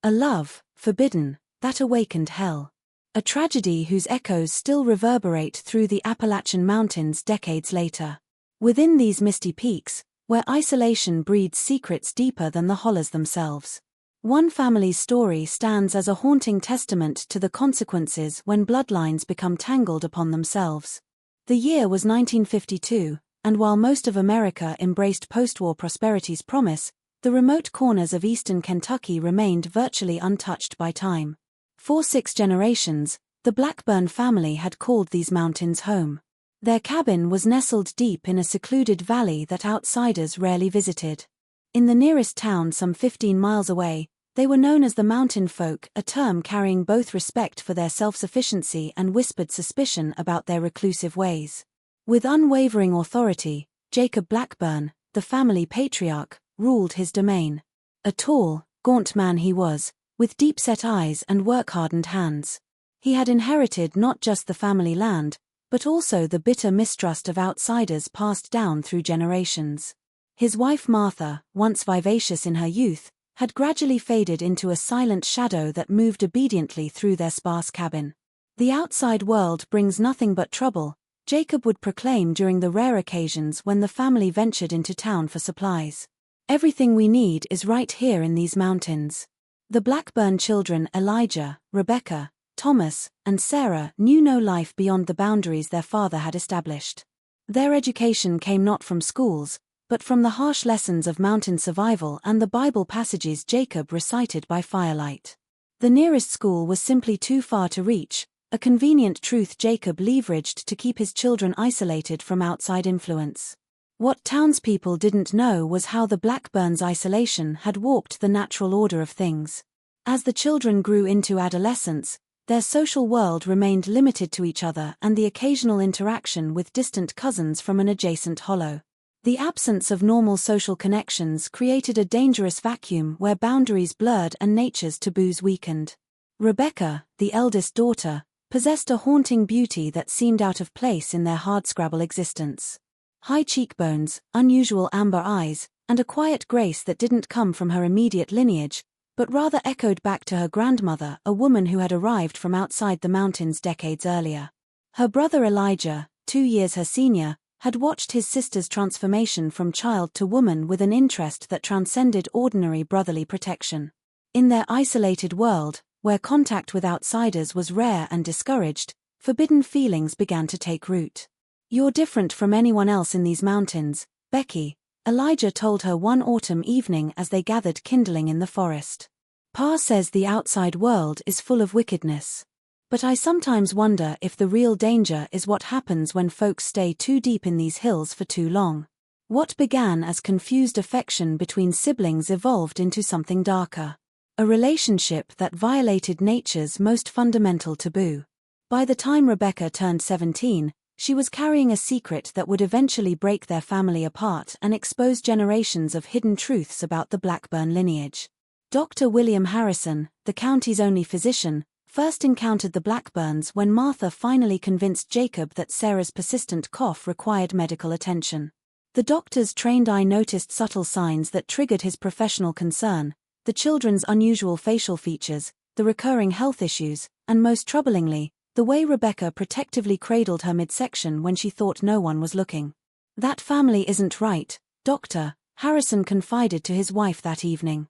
A love, forbidden, that awakened hell. A tragedy whose echoes still reverberate through the Appalachian Mountains decades later. Within these misty peaks, where isolation breeds secrets deeper than the hollers themselves. One family's story stands as a haunting testament to the consequences when bloodlines become tangled upon themselves. The year was 1952, and while most of America embraced post-war prosperity's promise, the remote corners of eastern Kentucky remained virtually untouched by time. For 6 generations, the Blackburn family had called these mountains home. Their cabin was nestled deep in a secluded valley that outsiders rarely visited. In the nearest town some 15 miles away, they were known as the Mountain Folk, a term carrying both respect for their self-sufficiency and whispered suspicion about their reclusive ways. With unwavering authority, Jacob Blackburn, the family patriarch, ruled his domain. A tall, gaunt man he was, with deep-set eyes and work-hardened hands. He had inherited not just the family land, but also the bitter mistrust of outsiders passed down through generations. His wife Martha, once vivacious in her youth, had gradually faded into a silent shadow that moved obediently through their sparse cabin. "The outside world brings nothing but trouble," Jacob would proclaim during the rare occasions when the family ventured into town for supplies. "Everything we need is right here in these mountains." The Blackburn children Elijah, Rebecca, Thomas, and Sarah knew no life beyond the boundaries their father had established. Their education came not from schools, but from the harsh lessons of mountain survival and the Bible passages Jacob recited by firelight. The nearest school was simply too far to reach, a convenient truth Jacob leveraged to keep his children isolated from outside influence. What townspeople didn't know was how the Blackburns' isolation had warped the natural order of things. As the children grew into adolescence, their social world remained limited to each other and the occasional interaction with distant cousins from an adjacent hollow. The absence of normal social connections created a dangerous vacuum where boundaries blurred and nature's taboos weakened. Rebecca, the eldest daughter, possessed a haunting beauty that seemed out of place in their hardscrabble existence. High cheekbones, unusual amber eyes, and a quiet grace that didn't come from her immediate lineage, but rather echoed back to her grandmother, a woman who had arrived from outside the mountains decades earlier. Her brother Elijah, 2 years her senior, had watched his sister's transformation from child to woman with an interest that transcended ordinary brotherly protection. In their isolated world, where contact with outsiders was rare and discouraged, forbidden feelings began to take root. "You're different from anyone else in these mountains, Becky," Elijah told her one autumn evening as they gathered kindling in the forest. "Pa says the outside world is full of wickedness. But I sometimes wonder if the real danger is what happens when folks stay too deep in these hills for too long." What began as confused affection between siblings evolved into something darker. A relationship that violated nature's most fundamental taboo. By the time Rebecca turned 17, she was carrying a secret that would eventually break their family apart and expose generations of hidden truths about the Blackburn lineage. Dr. William Harrison, the county's only physician, first encountered the Blackburns when Martha finally convinced Jacob that Sarah's persistent cough required medical attention. The doctor's trained eye noticed subtle signs that triggered his professional concern: the children's unusual facial features, the recurring health issues, and most troublingly, the way Rebecca protectively cradled her midsection when she thought no one was looking. "That family isn't right, Doctor," Harrison confided to his wife that evening.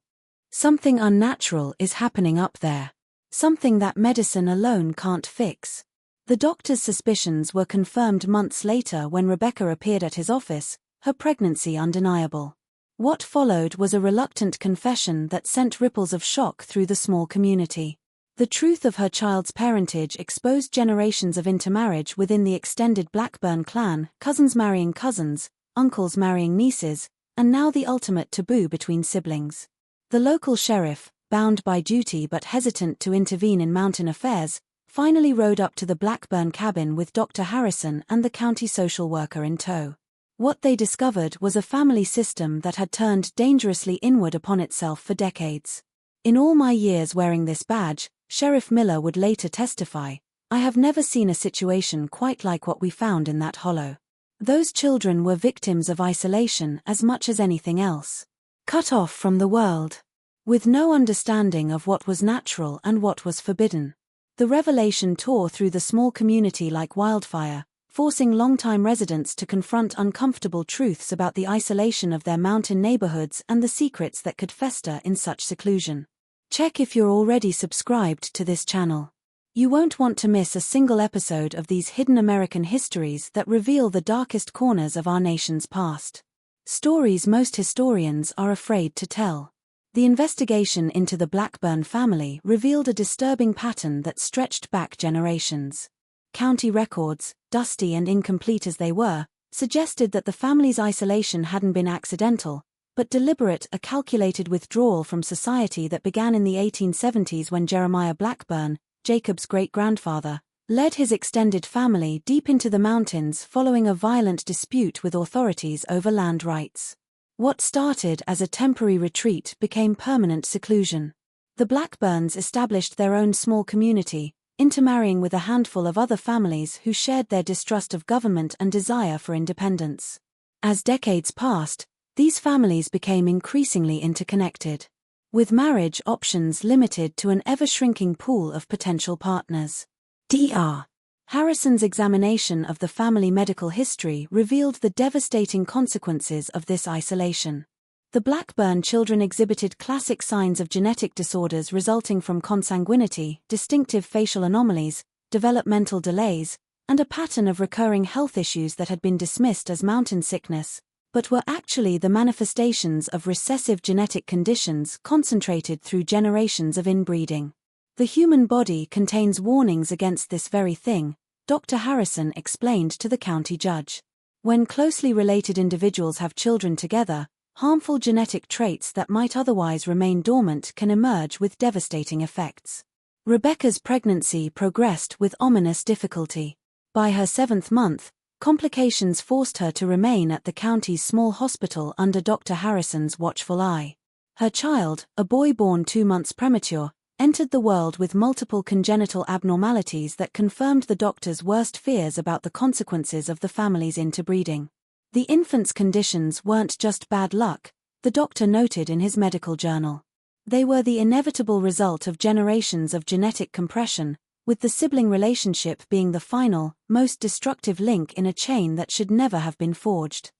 "Something unnatural is happening up there. Something that medicine alone can't fix." The doctor's suspicions were confirmed months later when Rebecca appeared at his office, her pregnancy undeniable. What followed was a reluctant confession that sent ripples of shock through the small community. The truth of her child's parentage exposed generations of intermarriage within the extended Blackburn clan, cousins marrying cousins, uncles marrying nieces, and now the ultimate taboo between siblings. The local sheriff, bound by duty but hesitant to intervene in mountain affairs, finally rode up to the Blackburn cabin with Dr. Harrison and the county social worker in tow. What they discovered was a family system that had turned dangerously inward upon itself for decades. "In all my years wearing this badge," Sheriff Miller would later testify, "I have never seen a situation quite like what we found in that hollow. Those children were victims of isolation as much as anything else. Cut off from the world. with no understanding of what was natural and what was forbidden. The revelation tore through the small community like wildfire, forcing longtime residents to confront uncomfortable truths about the isolation of their mountain neighborhoods and the secrets that could fester in such seclusion. Check if you're already subscribed to this channel. You won't want to miss a single episode of these hidden American histories that reveal the darkest corners of our nation's past. Stories most historians are afraid to tell. The investigation into the Blackburn family revealed a disturbing pattern that stretched back generations. County records, dusty and incomplete as they were, suggested that the family's isolation hadn't been accidental, but deliberate, a calculated withdrawal from society that began in the 1870s when Jeremiah Blackburn, Jacob's great-grandfather, led his extended family deep into the mountains following a violent dispute with authorities over land rights. What started as a temporary retreat became permanent seclusion. The Blackburns established their own small community, intermarrying with a handful of other families who shared their distrust of government and desire for independence. As decades passed, these families became increasingly interconnected, with marriage options limited to an ever-shrinking pool of potential partners. Dr. Harrison's examination of the family medical history revealed the devastating consequences of this isolation. The Blackburn children exhibited classic signs of genetic disorders resulting from consanguinity, distinctive facial anomalies, developmental delays, and a pattern of recurring health issues that had been dismissed as mountain sickness, but were actually the manifestations of recessive genetic conditions concentrated through generations of inbreeding. The human body contains warnings against this very thing, Dr. Harrison explained to the county judge. When closely related individuals have children together, harmful genetic traits that might otherwise remain dormant can emerge with devastating effects. Rebecca's pregnancy progressed with ominous difficulty. By her 7th month, complications forced her to remain at the county's small hospital under Dr. Harrison's watchful eye. Her child, a boy born 2 months premature, entered the world with multiple congenital abnormalities that confirmed the doctor's worst fears about the consequences of the family's interbreeding. The infant's conditions weren't just bad luck, the doctor noted in his medical journal. They were the inevitable result of generations of genetic compression, with the sibling relationship being the final, most destructive link in a chain that should never have been forged.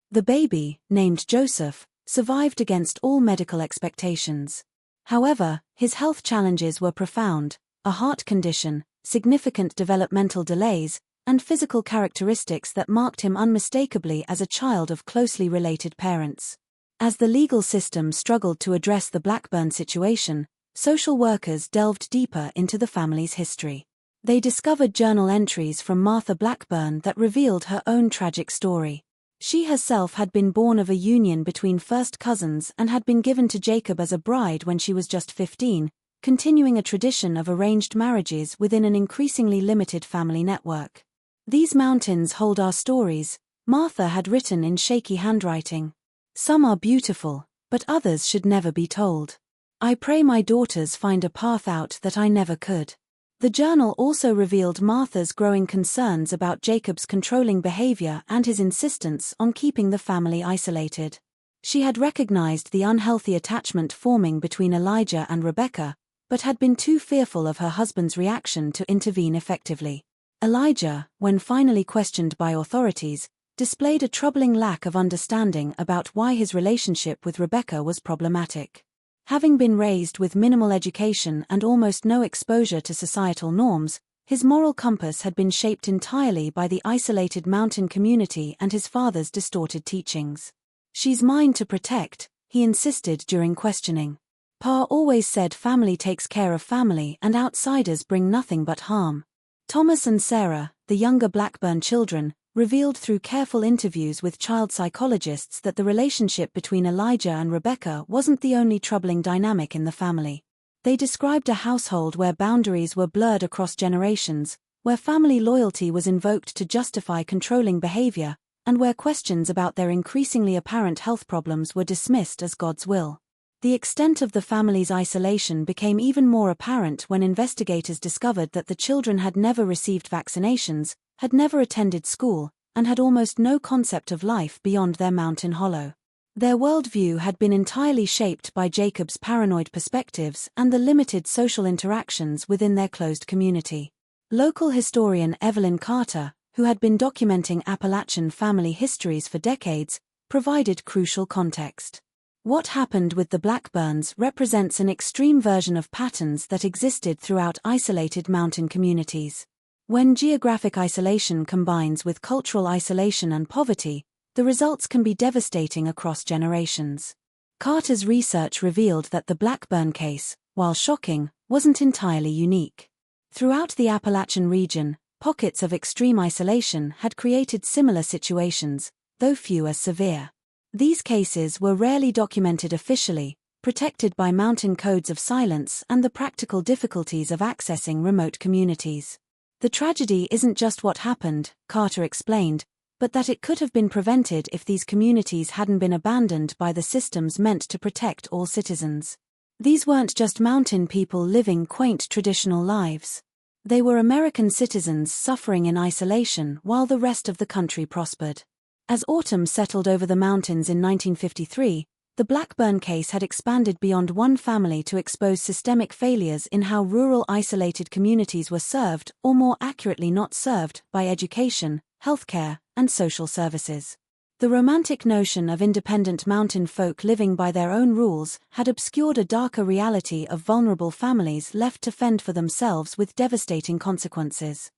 The baby, named Joseph, survived against all medical expectations. However, his health challenges were profound: a heart condition, significant developmental delays, and physical characteristics that marked him unmistakably as a child of closely related parents. As the legal system struggled to address the Blackburn situation, social workers delved deeper into the family's history. They discovered journal entries from Martha Blackburn that revealed her own tragic story. She herself had been born of a union between first cousins and had been given to Jacob as a bride when she was just 15, continuing a tradition of arranged marriages within an increasingly limited family network. "These mountains hold our stories," Martha had written in shaky handwriting. "Some are beautiful, but others should never be told. I pray my daughters find a path out that I never could." The journal also revealed Martha's growing concerns about Jacob's controlling behavior and his insistence on keeping the family isolated. She had recognized the unhealthy attachment forming between Elijah and Rebecca, but had been too fearful of her husband's reaction to intervene effectively. Elijah, when finally questioned by authorities, displayed a troubling lack of understanding about why his relationship with Rebecca was problematic. Having been raised with minimal education and almost no exposure to societal norms, his moral compass had been shaped entirely by the isolated mountain community and his father's distorted teachings. "She's mine to protect," he insisted during questioning. "Pa always said family takes care of family and outsiders bring nothing but harm." Thomas and Sarah, the younger Blackburn children, revealed through careful interviews with child psychologists that the relationship between Elijah and Rebecca wasn't the only troubling dynamic in the family. They described a household where boundaries were blurred across generations, where family loyalty was invoked to justify controlling behavior, and where questions about their increasingly apparent health problems were dismissed as God's will. The extent of the family's isolation became even more apparent when investigators discovered that the children had never received vaccinations, had never attended school, and had almost no concept of life beyond their mountain hollow. Their worldview had been entirely shaped by Jacob's paranoid perspectives and the limited social interactions within their closed community. Local historian Evelyn Carter, who had been documenting Appalachian family histories for decades, provided crucial context. What happened with the Blackburns represents an extreme version of patterns that existed throughout isolated mountain communities. When geographic isolation combines with cultural isolation and poverty, the results can be devastating across generations. Carter's research revealed that the Blackburn case, while shocking, wasn't entirely unique. Throughout the Appalachian region, pockets of extreme isolation had created similar situations, though few as severe. These cases were rarely documented officially, protected by mountain codes of silence and the practical difficulties of accessing remote communities. The tragedy isn't just what happened, Carter explained, but that it could have been prevented if these communities hadn't been abandoned by the systems meant to protect all citizens. These weren't just mountain people living quaint traditional lives. They were American citizens suffering in isolation while the rest of the country prospered. As autumn settled over the mountains in 1953, the Blackburn case had expanded beyond one family to expose systemic failures in how rural isolated communities were served, or more accurately not served, by education, healthcare, and social services. The romantic notion of independent mountain folk living by their own rules had obscured a darker reality of vulnerable families left to fend for themselves with devastating consequences.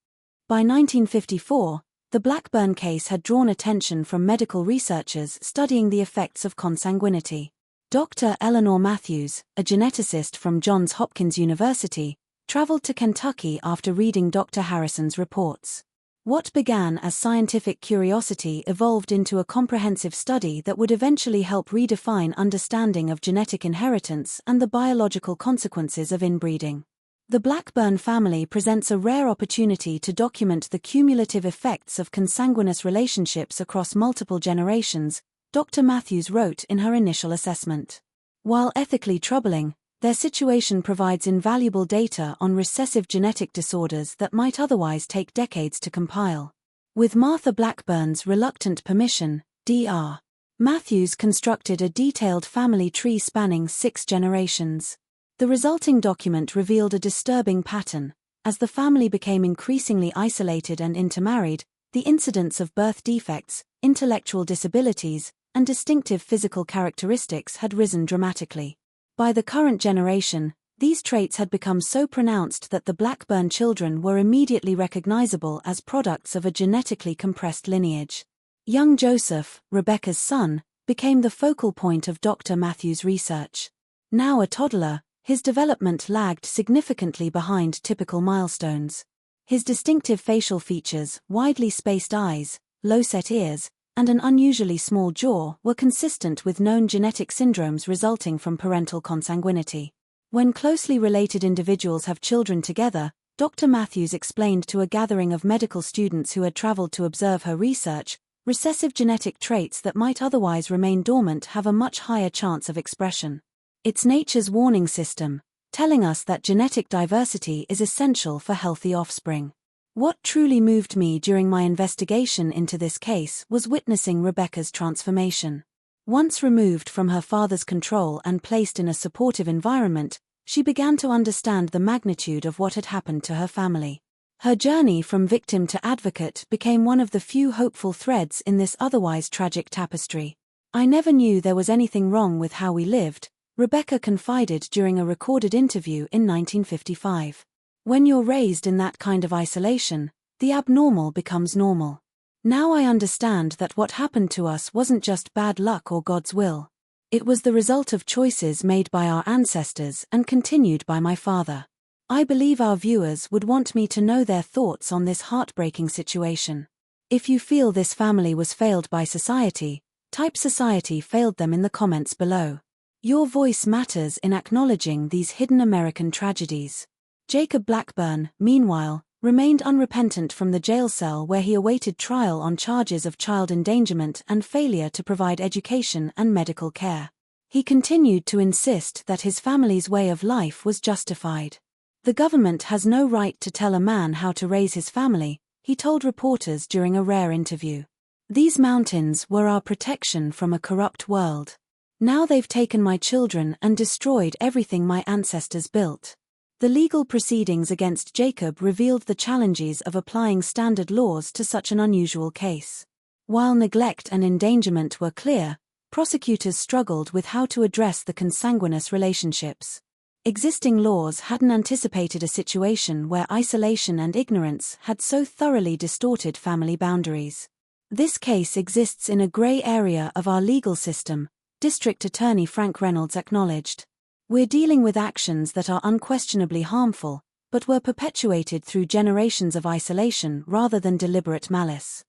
By 1954, the Blackburn case had drawn attention from medical researchers studying the effects of consanguinity. Dr. Eleanor Matthews, a geneticist from Johns Hopkins University, traveled to Kentucky after reading Dr. Harrison's reports. What began as scientific curiosity evolved into a comprehensive study that would eventually help redefine understanding of genetic inheritance and the biological consequences of inbreeding. The Blackburn family presents a rare opportunity to document the cumulative effects of consanguineous relationships across multiple generations, Dr. Matthews wrote in her initial assessment. While ethically troubling, their situation provides invaluable data on recessive genetic disorders that might otherwise take decades to compile. With Martha Blackburn's reluctant permission, Dr. Matthews constructed a detailed family tree spanning 6 generations. The resulting document revealed a disturbing pattern. As the family became increasingly isolated and intermarried, the incidence of birth defects, intellectual disabilities, and distinctive physical characteristics had risen dramatically. By the current generation, these traits had become so pronounced that the Blackburn children were immediately recognizable as products of a genetically compressed lineage. Young Joseph, Rebecca's son, became the focal point of Dr. Matthews' research. Now a toddler, his development lagged significantly behind typical milestones. His distinctive facial features, widely spaced eyes, low-set ears, and an unusually small jaw were consistent with known genetic syndromes resulting from parental consanguinity. When closely related individuals have children together, Dr. Matthews explained to a gathering of medical students who had traveled to observe her research, recessive genetic traits that might otherwise remain dormant have a much higher chance of expression. It's nature's warning system, telling us that genetic diversity is essential for healthy offspring. What truly moved me during my investigation into this case was witnessing Rebecca's transformation. Once removed from her father's control and placed in a supportive environment, she began to understand the magnitude of what had happened to her family. Her journey from victim to advocate became one of the few hopeful threads in this otherwise tragic tapestry. I never knew there was anything wrong with how we lived, Rebecca confided during a recorded interview in 1955. When you're raised in that kind of isolation, the abnormal becomes normal. Now I understand that what happened to us wasn't just bad luck or God's will. It was the result of choices made by our ancestors and continued by my father. I believe our viewers would want me to know their thoughts on this heartbreaking situation. If you feel this family was failed by society, type "society failed them" in the comments below. Your voice matters in acknowledging these hidden American tragedies. Jacob Blackburn, meanwhile, remained unrepentant from the jail cell where he awaited trial on charges of child endangerment and failure to provide education and medical care. He continued to insist that his family's way of life was justified. The government has no right to tell a man how to raise his family, he told reporters during a rare interview. These mountains were our protection from a corrupt world. Now they've taken my children and destroyed everything my ancestors built. The legal proceedings against Jacob revealed the challenges of applying standard laws to such an unusual case. While neglect and endangerment were clear, prosecutors struggled with how to address the consanguineous relationships. Existing laws hadn't anticipated a situation where isolation and ignorance had so thoroughly distorted family boundaries. This case exists in a gray area of our legal system, District Attorney Frank Reynolds acknowledged. We're dealing with actions that are unquestionably harmful, but were perpetuated through generations of isolation rather than deliberate malice.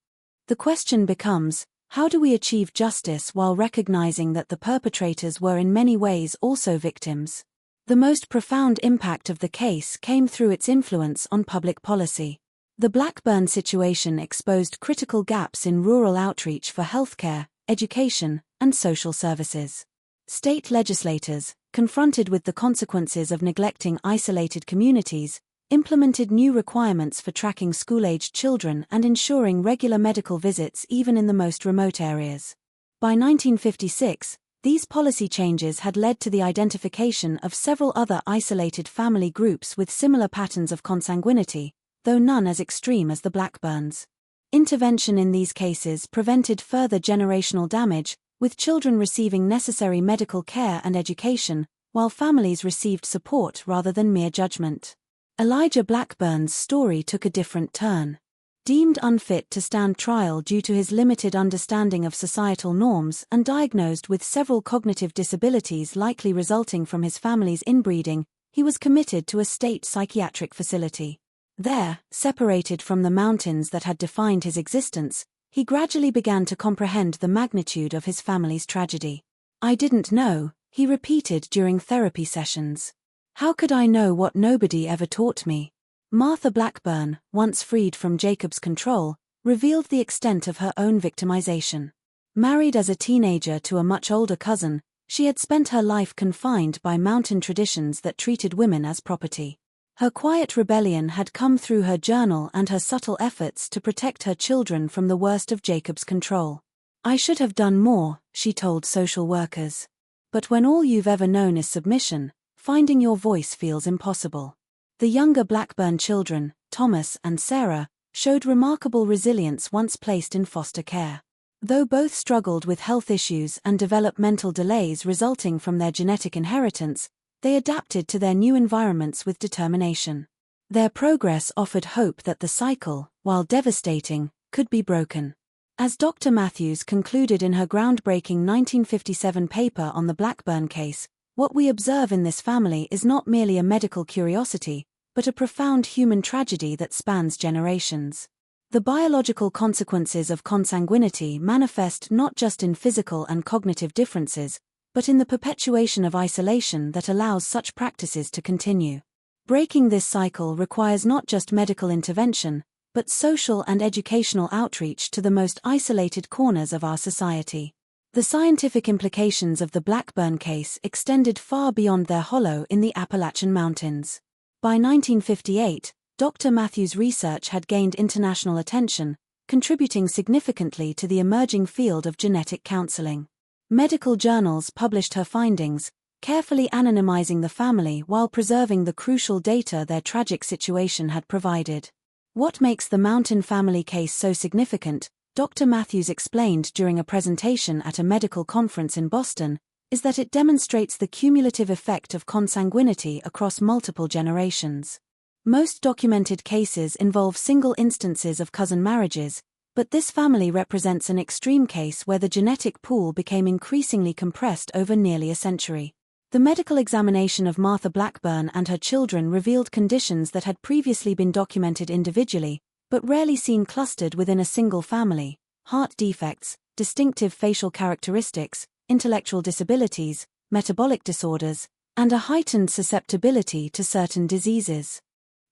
The question becomes, how do we achieve justice while recognizing that the perpetrators were in many ways also victims? The most profound impact of the case came through its influence on public policy. The Blackburn situation exposed critical gaps in rural outreach for healthcare, education, and social services. State legislators, confronted with the consequences of neglecting isolated communities, implemented new requirements for tracking school-aged children and ensuring regular medical visits even in the most remote areas. By 1956, these policy changes had led to the identification of several other isolated family groups with similar patterns of consanguinity, though none as extreme as the Blackburns. Intervention in these cases prevented further generational damage, with children receiving necessary medical care and education, while families received support rather than mere judgment. Elijah Blackburn's story took a different turn. Deemed unfit to stand trial due to his limited understanding of societal norms and diagnosed with several cognitive disabilities likely resulting from his family's inbreeding, he was committed to a state psychiatric facility. There, separated from the mountains that had defined his existence, he gradually began to comprehend the magnitude of his family's tragedy. "I didn't know," he repeated during therapy sessions. "How could I know what nobody ever taught me?" Martha Blackburn, once freed from Jacob's control, revealed the extent of her own victimization. Married as a teenager to a much older cousin, she had spent her life confined by mountain traditions that treated women as property. Her quiet rebellion had come through her journal and her subtle efforts to protect her children from the worst of Jacob's control. "I should have done more," she told social workers. "But when all you've ever known is submission, finding your voice feels impossible." The younger Blackburn children, Thomas and Sarah, showed remarkable resilience once placed in foster care. Though both struggled with health issues and developmental delays resulting from their genetic inheritance, they adapted to their new environments with determination. Their progress offered hope that the cycle, while devastating, could be broken. As Dr. Matthews concluded in her groundbreaking 1957 paper on the Blackburn case, what we observe in this family is not merely a medical curiosity, but a profound human tragedy that spans generations. The biological consequences of consanguinity manifest not just in physical and cognitive differences, but in the perpetuation of isolation that allows such practices to continue. Breaking this cycle requires not just medical intervention, but social and educational outreach to the most isolated corners of our society. The scientific implications of the Blackburn case extended far beyond their hollow in the Appalachian Mountains. By 1958, Dr. Matthews' research had gained international attention, contributing significantly to the emerging field of genetic counseling. Medical journals published her findings, carefully anonymizing the family while preserving the crucial data their tragic situation had provided. What makes the Mountain family case so significant, Dr. Matthews explained during a presentation at a medical conference in Boston, is that it demonstrates the cumulative effect of consanguinity across multiple generations. Most documented cases involve single instances of cousin marriages, but this family represents an extreme case where the genetic pool became increasingly compressed over nearly a century. The medical examination of Martha Blackburn and her children revealed conditions that had previously been documented individually, but rarely seen clustered within a single family: heart defects, distinctive facial characteristics, intellectual disabilities, metabolic disorders, and a heightened susceptibility to certain diseases.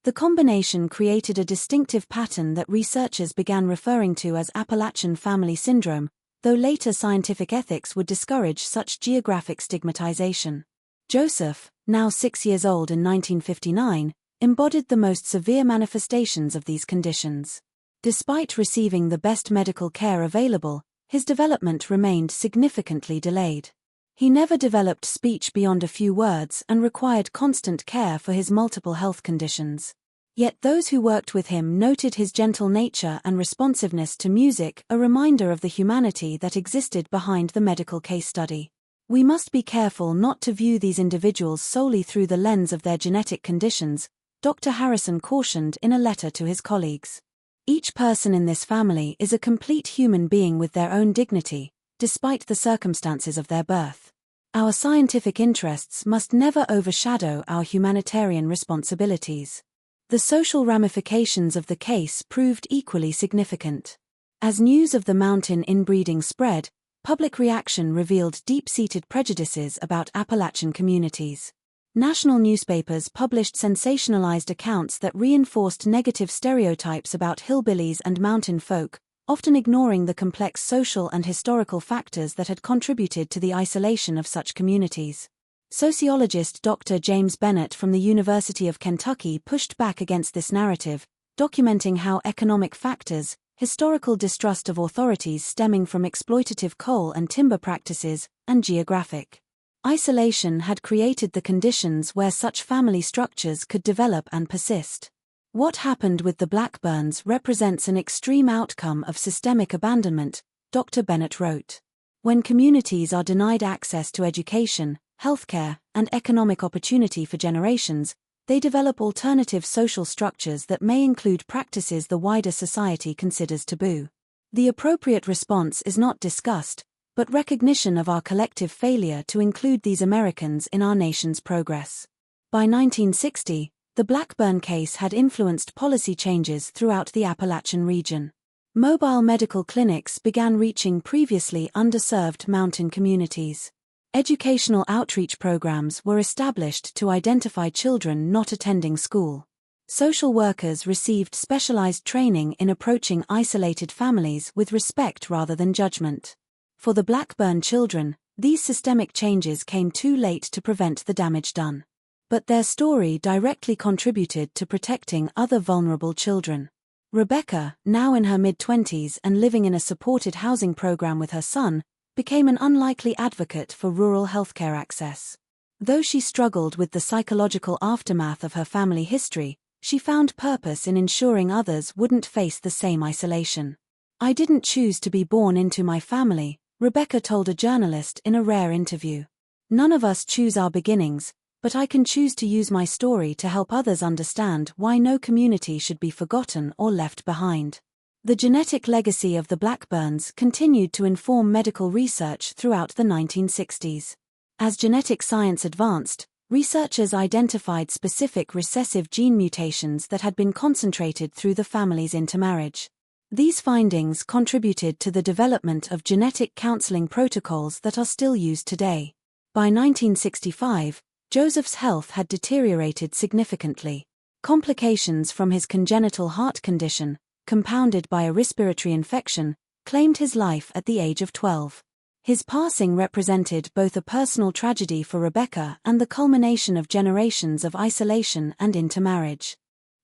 The combination created a distinctive pattern that researchers began referring to as Appalachian family syndrome, though later scientific ethics would discourage such geographic stigmatization. Joseph, now 6 years old in 1959, embodied the most severe manifestations of these conditions. Despite receiving the best medical care available, his development remained significantly delayed. He never developed speech beyond a few words and required constant care for his multiple health conditions. Yet those who worked with him noted his gentle nature and responsiveness to music, a reminder of the humanity that existed behind the medical case study. We must be careful not to view these individuals solely through the lens of their genetic conditions, Dr. Harrison cautioned in a letter to his colleagues. Each person in this family is a complete human being with their own dignity, despite the circumstances of their birth. Our scientific interests must never overshadow our humanitarian responsibilities. The social ramifications of the case proved equally significant. As news of the mountain inbreeding spread, public reaction revealed deep-seated prejudices about Appalachian communities. National newspapers published sensationalized accounts that reinforced negative stereotypes about hillbillies and mountain folk, often ignoring the complex social and historical factors that had contributed to the isolation of such communities. Sociologist Dr. James Bennett from the University of Kentucky pushed back against this narrative, documenting how economic factors, historical distrust of authorities stemming from exploitative coal and timber practices, and geographic isolation had created the conditions where such family structures could develop and persist. What happened with the Blackburns represents an extreme outcome of systemic abandonment, Dr. Bennett wrote. When communities are denied access to education, healthcare, and economic opportunity for generations, they develop alternative social structures that may include practices the wider society considers taboo. The appropriate response is not disgust, but recognition of our collective failure to include these Americans in our nation's progress. By 1960, the Blackburn case had influenced policy changes throughout the Appalachian region. Mobile medical clinics began reaching previously underserved mountain communities. Educational outreach programs were established to identify children not attending school. Social workers received specialized training in approaching isolated families with respect rather than judgment. For the Blackburn children, these systemic changes came too late to prevent the damage done. But their story directly contributed to protecting other vulnerable children. Rebecca, now in her mid-20s and living in a supported housing program with her son, became an unlikely advocate for rural healthcare access. Though she struggled with the psychological aftermath of her family history, she found purpose in ensuring others wouldn't face the same isolation. "I didn't choose to be born into my family," Rebecca told a journalist in a rare interview. "None of us choose our beginnings, but I can choose to use my story to help others understand why no community should be forgotten or left behind." The genetic legacy of the Blackburns continued to inform medical research throughout the 1960s. As genetic science advanced, researchers identified specific recessive gene mutations that had been concentrated through the family's intermarriage. These findings contributed to the development of genetic counseling protocols that are still used today. By 1965, Joseph's health had deteriorated significantly. Complications from his congenital heart condition, compounded by a respiratory infection, claimed his life at the age of 12. His passing represented both a personal tragedy for Rebecca and the culmination of generations of isolation and intermarriage.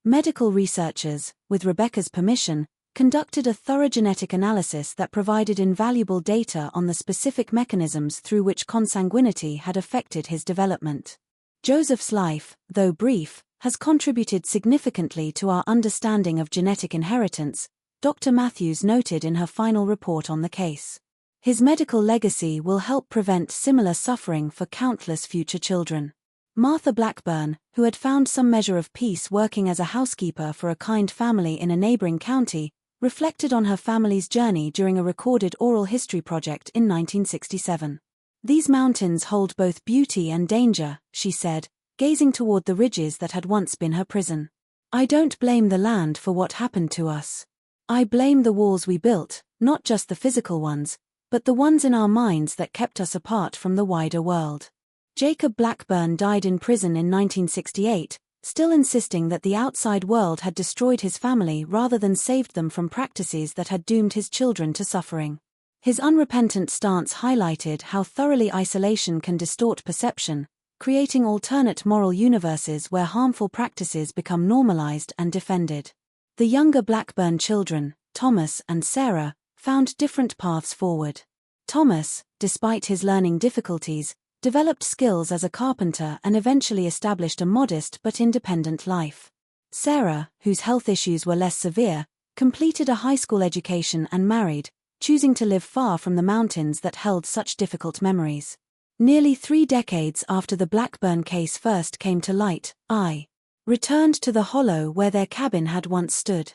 Medical researchers, with Rebecca's permission, conducted a thorough genetic analysis that provided invaluable data on the specific mechanisms through which consanguinity had affected his development. Joseph's life, though brief, has contributed significantly to our understanding of genetic inheritance, Dr. Matthews noted in her final report on the case. His medical legacy will help prevent similar suffering for countless future children. Martha Blackburn, who had found some measure of peace working as a housekeeper for a kind family in a neighboring county, reflected on her family's journey during a recorded oral history project in 1967. "These mountains hold both beauty and danger," she said, gazing toward the ridges that had once been her prison. "I don't blame the land for what happened to us. I blame the walls we built, not just the physical ones, but the ones in our minds that kept us apart from the wider world." Jacob Blackburn died in prison in 1968, still insisting that the outside world had destroyed his family rather than saved them from practices that had doomed his children to suffering. His unrepentant stance highlighted how thoroughly isolation can distort perception, creating alternate moral universes where harmful practices become normalized and defended. The younger Blackburn children, Thomas and Sarah, found different paths forward. Thomas, despite his learning difficulties, developed skills as a carpenter and eventually established a modest but independent life. Sarah, whose health issues were less severe, completed a high school education and married, choosing to live far from the mountains that held such difficult memories. Nearly 3 decades after the Blackburn case first came to light, I returned to the hollow where their cabin had once stood.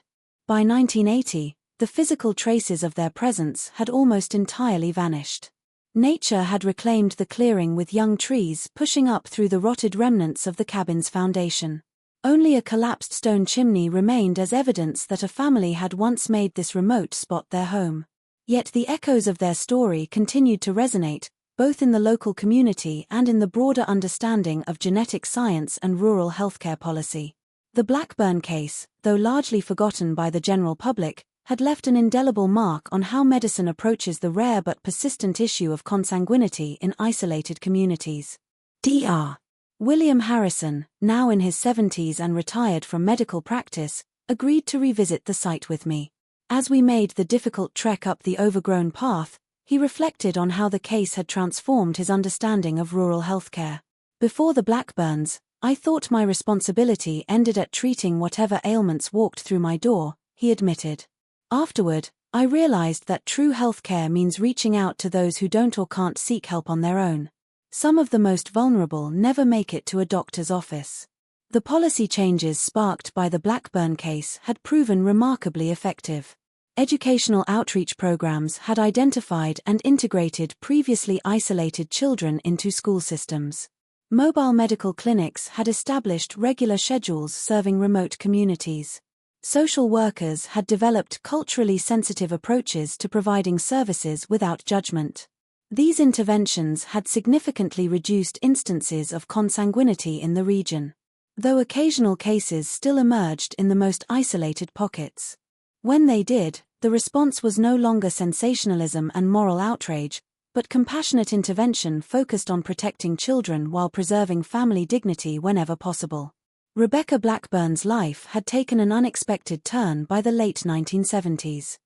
By 1980, the physical traces of their presence had almost entirely vanished. Nature had reclaimed the clearing with young trees pushing up through the rotted remnants of the cabin's foundation. Only a collapsed stone chimney remained as evidence that a family had once made this remote spot their home. Yet the echoes of their story continued to resonate, both in the local community and in the broader understanding of genetic science and rural healthcare policy. The Blackburn case, though largely forgotten by the general public, had left an indelible mark on how medicine approaches the rare but persistent issue of consanguinity in isolated communities. Dr. William Harrison, now in his 70s and retired from medical practice, agreed to revisit the site with me. As we made the difficult trek up the overgrown path, he reflected on how the case had transformed his understanding of rural healthcare. Before the Blackburns, I thought my responsibility ended at treating whatever ailments walked through my door, he admitted. Afterward, I realized that true healthcare means reaching out to those who don't or can't seek help on their own. Some of the most vulnerable never make it to a doctor's office. The policy changes sparked by the Blackburn case had proven remarkably effective. Educational outreach programs had identified and integrated previously isolated children into school systems. Mobile medical clinics had established regular schedules serving remote communities. Social workers had developed culturally sensitive approaches to providing services without judgment. These interventions had significantly reduced instances of consanguinity in the region, though occasional cases still emerged in the most isolated pockets. When they did, the response was no longer sensationalism and moral outrage, but compassionate intervention focused on protecting children while preserving family dignity whenever possible. Rebecca Blackburn's life had taken an unexpected turn by the late 1970s.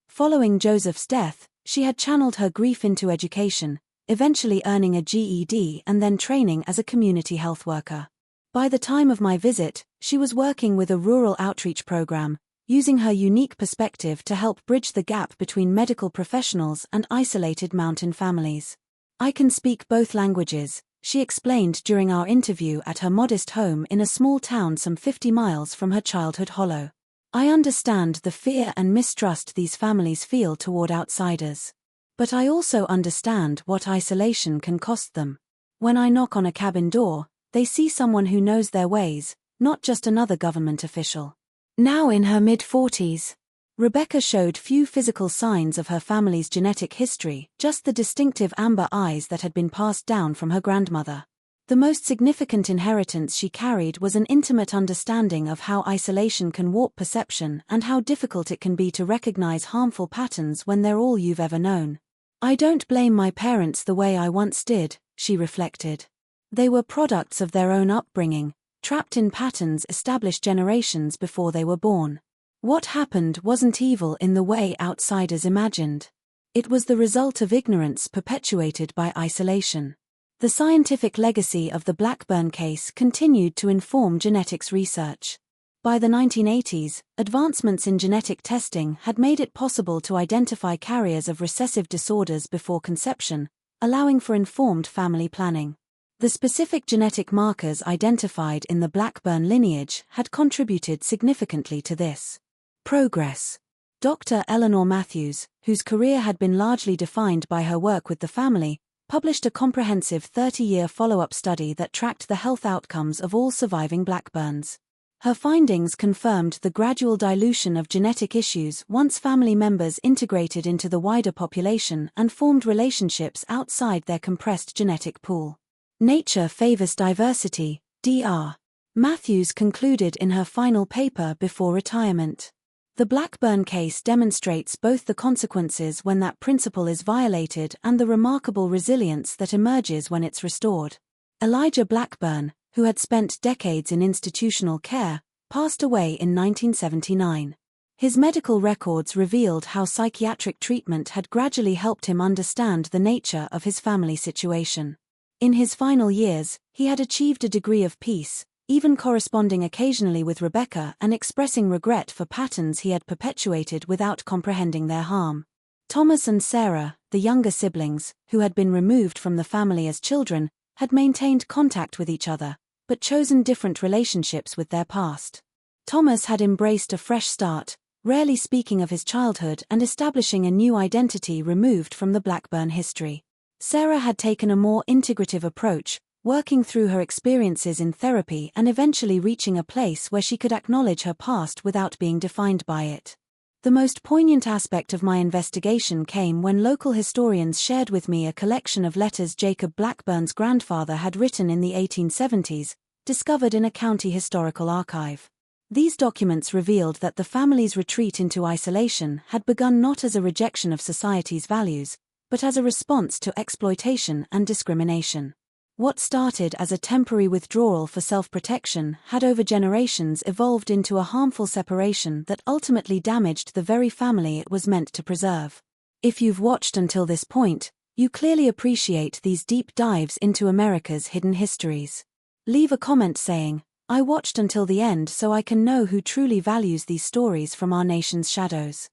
Following Joseph's death, she had channeled her grief into education, eventually earning a GED and then training as a community health worker. By the time of my visit, she was working with a rural outreach program, using her unique perspective to help bridge the gap between medical professionals and isolated mountain families. "I can speak both languages," she explained during our interview at her modest home in a small town some 50 miles from her childhood hollow. "I understand the fear and mistrust these families feel toward outsiders. But I also understand what isolation can cost them. When I knock on a cabin door, they see someone who knows their ways, not just another government official." Now in her mid-40s, Rebecca showed few physical signs of her family's genetic history, just the distinctive amber eyes that had been passed down from her grandmother. The most significant inheritance she carried was an intimate understanding of how isolation can warp perception and how difficult it can be to recognize harmful patterns when they're all you've ever known. "I don't blame my parents the way I once did," she reflected. They were products of their own upbringing, trapped in patterns established generations before they were born. What happened wasn't evil in the way outsiders imagined. It was the result of ignorance perpetuated by isolation. The scientific legacy of the Blackburn case continued to inform genetics research. By the 1980s, advancements in genetic testing had made it possible to identify carriers of recessive disorders before conception, allowing for informed family planning. The specific genetic markers identified in the Blackburn lineage had contributed significantly to this progress. Dr. Eleanor Matthews, whose career had been largely defined by her work with the family, published a comprehensive 30-year follow-up study that tracked the health outcomes of all surviving Blackburns. Her findings confirmed the gradual dilution of genetic issues once family members integrated into the wider population and formed relationships outside their compressed genetic pool. "Nature favors diversity," Dr. Matthews concluded in her final paper before retirement. The Blackburn case demonstrates both the consequences when that principle is violated and the remarkable resilience that emerges when it's restored. Elijah Blackburn, who had spent decades in institutional care, passed away in 1979. His medical records revealed how psychiatric treatment had gradually helped him understand the nature of his family situation. In his final years, he had achieved a degree of peace, even corresponding occasionally with Rebecca and expressing regret for patterns he had perpetuated without comprehending their harm. Thomas and Sarah, the younger siblings, who had been removed from the family as children, had maintained contact with each other, but chosen different relationships with their past. Thomas had embraced a fresh start, rarely speaking of his childhood and establishing a new identity removed from the Blackburn history. Sarah had taken a more integrative approach, working through her experiences in therapy and eventually reaching a place where she could acknowledge her past without being defined by it. The most poignant aspect of my investigation came when local historians shared with me a collection of letters Jacob Blackburn's grandfather had written in the 1870s, discovered in a county historical archive. These documents revealed that the family's retreat into isolation had begun not as a rejection of society's values, but as a response to exploitation and discrimination. What started as a temporary withdrawal for self-protection had over generations evolved into a harmful separation that ultimately damaged the very family it was meant to preserve. If you've watched until this point, you clearly appreciate these deep dives into America's hidden histories. Leave a comment saying, "I watched until the end so I can know who truly values these stories from our nation's shadows."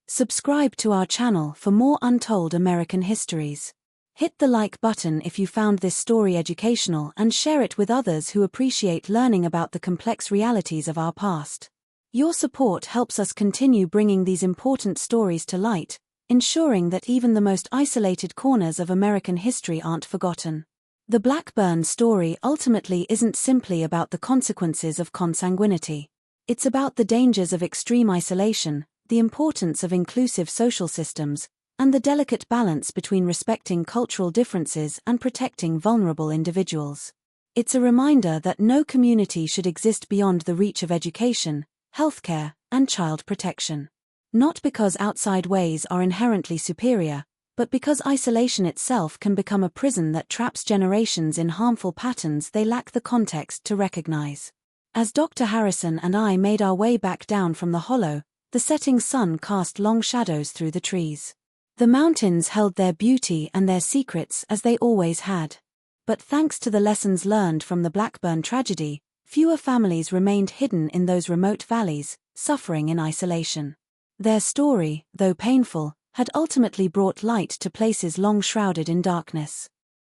Subscribe to our channel for more untold American histories. Hit the like button if you found this story educational and share it with others who appreciate learning about the complex realities of our past. Your support helps us continue bringing these important stories to light, ensuring that even the most isolated corners of American history aren't forgotten. The Blackburn story ultimately isn't simply about the consequences of consanguinity. It's about the dangers of extreme isolation, the importance of inclusive social systems, and the delicate balance between respecting cultural differences and protecting vulnerable individuals. It's a reminder that no community should exist beyond the reach of education, healthcare, and child protection. Not because outside ways are inherently superior, but because isolation itself can become a prison that traps generations in harmful patterns they lack the context to recognize. As Dr. Harrison and I made our way back down from the hollow, the setting sun cast long shadows through the trees. The mountains held their beauty and their secrets as they always had. But thanks to the lessons learned from the Blackburn tragedy, fewer families remained hidden in those remote valleys, suffering in isolation. Their story, though painful, had ultimately brought light to places long shrouded in darkness.